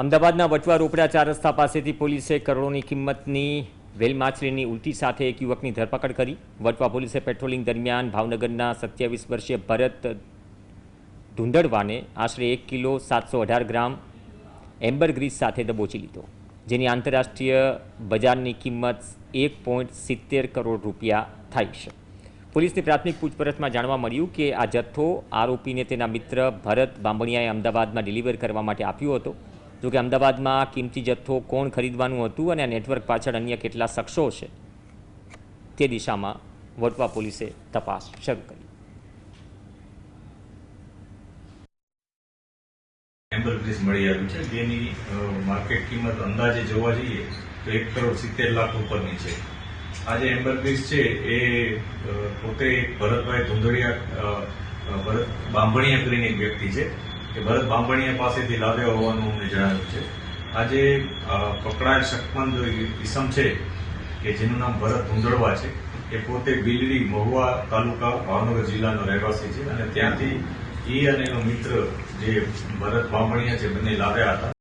અમદાવાદના વટવા રોપડા ચાર રસ્તા પાસેથી પોલીસે કરોડોની કિંમતની વેલ માછલીની ઉલટી સાથે એક યુવકની ધરપકડ કરી। વટવા પોલીસે પેટ્રોલિંગ દરમિયાન ભાવનગરના 27 વર્ષીય ભરત ધુંધળવાને આશરે 1 કિલો 718 ગ્રામ એમ્બરગ્રીસ સાથે દબોચી લીધો, જેની આંતરરાષ્ટ્રીય બજારની કિંમત 1.70 કરોડ રૂપિયા થાય છે। પોલીસની પ્રાથમિક પૂછપરછમાં જાણવા મળ્યું કે આ જથ્થો આરોપીને તેના મિત્ર ભરત બાંભણિયાએ અમદાવાદમાં ડિલિવર કરવા માટે આપ્યો હતો। જોકે અમદાવાદમાં કિંમતી જથ્થો કોણ ખરીદવાનું હતું અને આ નેટવર્ક પાછળ અન્ય કેટલા શખ્સો છે તે દિશામાં વટવા પોલીસે તપાસ શરૂ કરી। એમ્બરગ્રીસ મળી આવ્યું છે, જેની માર્કેટ કિંમત અંદાજે જોવા જઈએ તો 1 કરોડ 70 લાખ ઉપરની છે। આ જે એમ્બરગ્રીસ છે એ પોતે ભરતભાઈ ધુંધળિયા ભરત બાંભણિયા કરીને એક વ્યક્તિ છે કે ભરત બાંભણિયા પાસેથી લાવ્યા હોવાનું અમને જણાવ્યું છે। આજે પકડાયેલ શકમંદ ઈસમ છે કે જેનું નામ ભરત ધુંધળવા છે એ પોતે બિલડી મહુવા તાલુકા ભાવનગર જિલ્લાનો રહેવાસી છે અને ત્યાંથી એ અને એનો મિત્ર જે ભરત બાંભણિયા છે બંને લાવ્યા હતા।